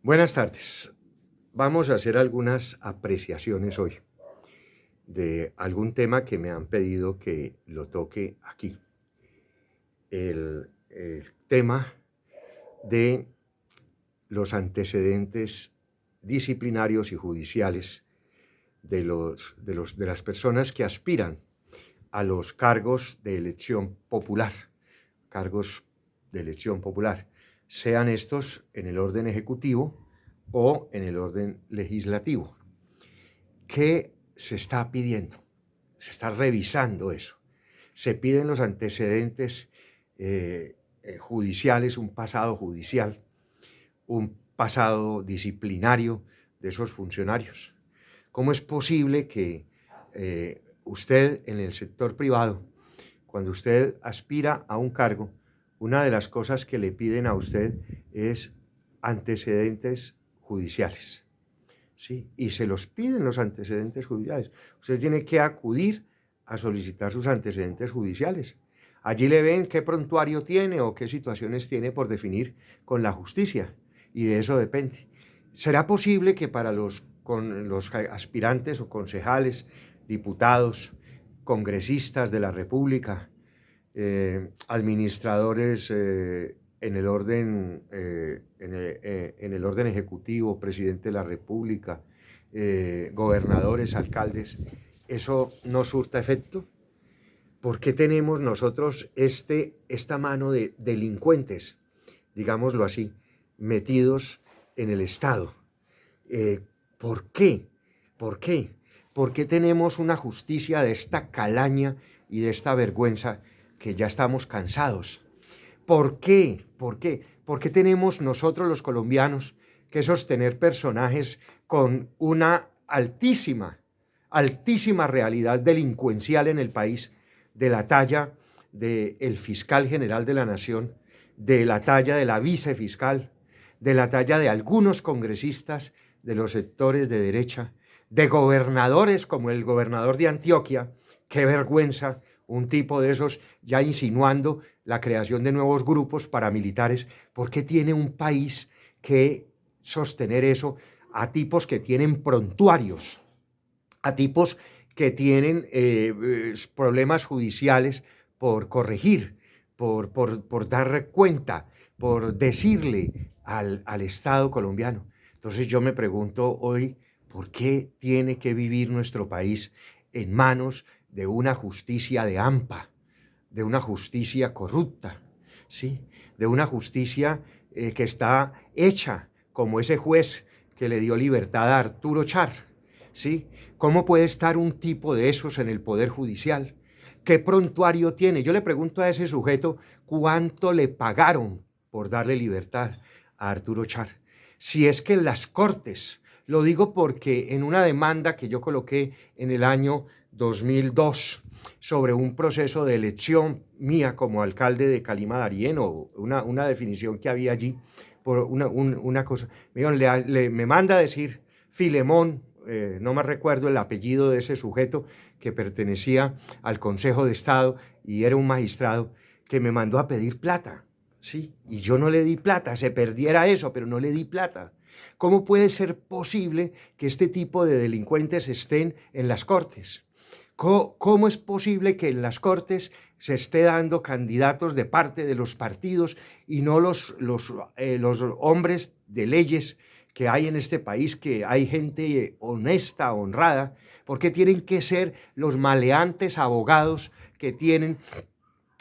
Buenas tardes. Vamos a hacer algunas apreciaciones hoy de algún tema que me han pedido que lo toque aquí. El tema de los antecedentes disciplinarios y judiciales de las personas que aspiran a los cargos de elección popular, sean estos en el orden ejecutivo o en el orden legislativo. ¿Qué se está pidiendo? Se está revisando eso. Se piden los antecedentes judiciales, un pasado judicial, un pasado disciplinario de esos funcionarios. ¿Cómo es posible que usted en el sector privado, cuando usted aspira a un cargo, una de las cosas que le piden a usted es antecedentes judiciales? ¿Sí? Y se los piden los antecedentes judiciales. Usted tiene que acudir a solicitar sus antecedentes judiciales. Allí le ven qué prontuario tiene o qué situaciones tiene por definir con la justicia, y de eso depende. ¿Será posible que para los aspirantes o concejales, diputados, congresistas de la República, administradores en el orden ejecutivo, presidente de la República, gobernadores, alcaldes, eso no surta efecto? ¿Por qué tenemos nosotros esta mano de delincuentes, digámoslo así, metidos en el Estado? ¿Por qué? ¿Por qué? ¿Por qué tenemos una justicia de esta calaña y de esta vergüenza que ya estamos cansados? ¿Por qué? ¿Por qué? ¿Por qué tenemos nosotros los colombianos que sostener personajes con una altísima realidad delincuencial en el país, de la talla del fiscal general de la Nación, de la talla de la vicefiscal, de la talla de algunos congresistas de los sectores de derecha, de gobernadores como el gobernador de Antioquia? ¡Qué vergüenza! Un tipo de esos ya insinuando la creación de nuevos grupos paramilitares. ¿Por qué tiene un país que sostener eso a tipos que tienen prontuarios, a tipos que tienen problemas judiciales por corregir, por dar cuenta, por decirle al Estado colombiano? Entonces yo me pregunto hoy, ¿por qué tiene que vivir nuestro país en manos de una justicia de AMPA, de una justicia corrupta, ¿sí? De una justicia que está hecha como ese juez que le dio libertad a Arturo Char, ¿sí? ¿Cómo puede estar un tipo de esos en el Poder Judicial? ¿Qué prontuario tiene? Yo le pregunto a ese sujeto cuánto le pagaron por darle libertad a Arturo Char. Si es que en las Cortes, lo digo porque en una demanda que yo coloqué en el año 2002 sobre un proceso de elección mía como alcalde de Calima Darién, o una definición que había allí, por una cosa, me manda a decir Filemón, no me recuerdo el apellido de ese sujeto que pertenecía al Consejo de Estado y era un magistrado, que me mandó a pedir plata, ¿sí? Y yo no le di plata, se perdiera eso, pero no le di plata. ¿Cómo puede ser posible que este tipo de delincuentes estén en las Cortes? ¿Cómo es posible que en las Cortes se esté dando candidatos de parte de los partidos y no los hombres de leyes que hay en este país, que hay gente honesta, honrada? ¿Por qué tienen que ser los maleantes abogados que tienen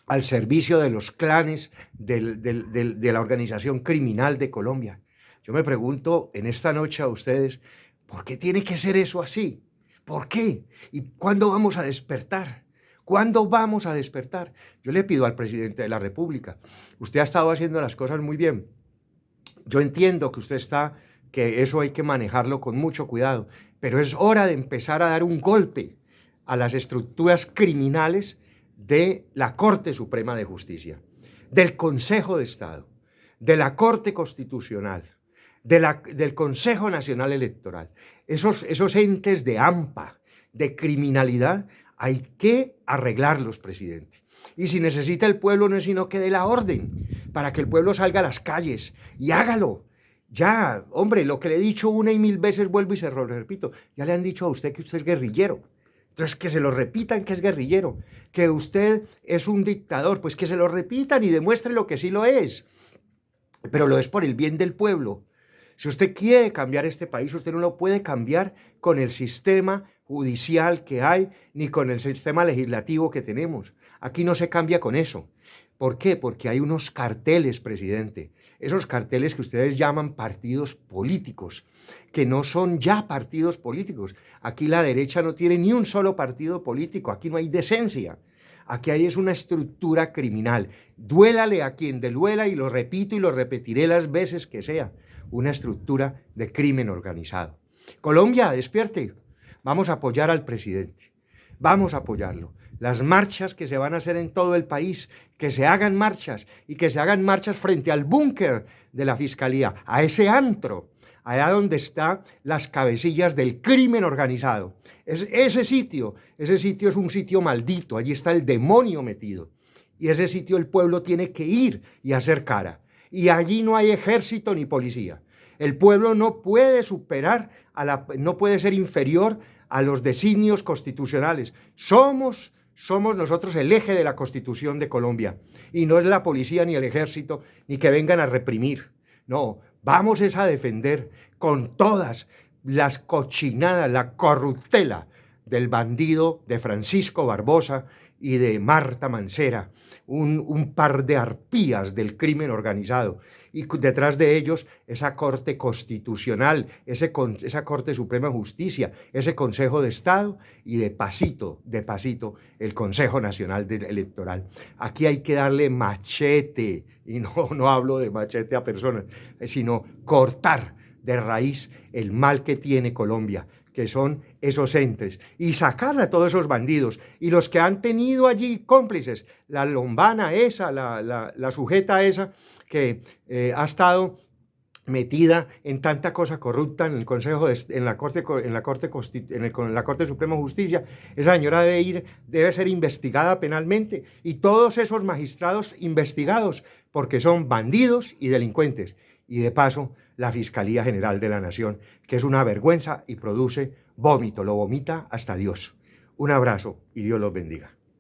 al servicio de los clanes de la organización criminal de Colombia? Yo me pregunto en esta noche a ustedes, ¿por qué tiene que ser eso así? ¿Por qué? ¿Y cuándo vamos a despertar? ¿Cuándo vamos a despertar? Yo le pido al presidente de la República, usted ha estado haciendo las cosas muy bien. Yo entiendo que eso hay que manejarlo con mucho cuidado, pero es hora de empezar a dar un golpe a las estructuras criminales de la Corte Suprema de Justicia, del Consejo de Estado, de la Corte Constitucional, del Consejo Nacional Electoral. Esos entes de AMPA, de criminalidad, hay que arreglarlos, presidente. Y si necesita el pueblo, no es sino que dé la orden para que el pueblo salga a las calles y hágalo. Ya, hombre, lo que le he dicho una y mil veces, vuelvo y se lo repito, ya le han dicho a usted que usted es guerrillero. Entonces, que se lo repitan que es guerrillero, que usted es un dictador, pues que se lo repitan y demuestren lo que sí lo es, pero lo es por el bien del pueblo. Si usted quiere cambiar este país, usted no lo puede cambiar con el sistema judicial que hay, ni con el sistema legislativo que tenemos. Aquí no se cambia con eso. ¿Por qué? Porque hay unos carteles, presidente. Esos carteles que ustedes llaman partidos políticos, que no son ya partidos políticos. Aquí la derecha no tiene ni un solo partido político. Aquí no hay decencia. Aquí hay es una estructura criminal. Duélale a quien duela, y lo repito y lo repetiré las veces que sea. Una estructura de crimen organizado. Colombia, despierte. Vamos a apoyar al presidente. Vamos a apoyarlo. Las marchas que se van a hacer en todo el país, que se hagan marchas y que se hagan marchas frente al búnker de la fiscalía, a ese antro, allá donde están las cabecillas del crimen organizado. Ese sitio es un sitio maldito, allí está el demonio metido. Y ese sitio el pueblo tiene que ir y hacer cara. Y allí no hay ejército ni policía. El pueblo no puede no puede ser inferior a los designios constitucionales. Somos nosotros el eje de la Constitución de Colombia, y no es la policía ni el ejército, ni que vengan a reprimir. No, vamos es a defender con todas las cochinadas, la corruptela del bandido de Francisco Barbosa y de Marta Mancera, un par de arpías del crimen organizado, y detrás de ellos esa Corte Constitucional, esa Corte Suprema de Justicia, ese Consejo de Estado, y de pasito, el Consejo Nacional Electoral. Aquí hay que darle machete, y no hablo de machete a personas, sino cortar de raíz el mal que tiene Colombia, que son esos entes, y sacar a todos esos bandidos, y los que han tenido allí cómplices, la lombana esa, la sujeta esa, que ha estado metida en tanta cosa corrupta en el Consejo, en la Corte Suprema de Justicia. Esa señora debe ser investigada penalmente, y todos esos magistrados investigados, porque son bandidos y delincuentes. Y de paso, la Fiscalía General de la Nación, que es una vergüenza y produce vómito, lo vomita hasta Dios. Un abrazo y Dios los bendiga.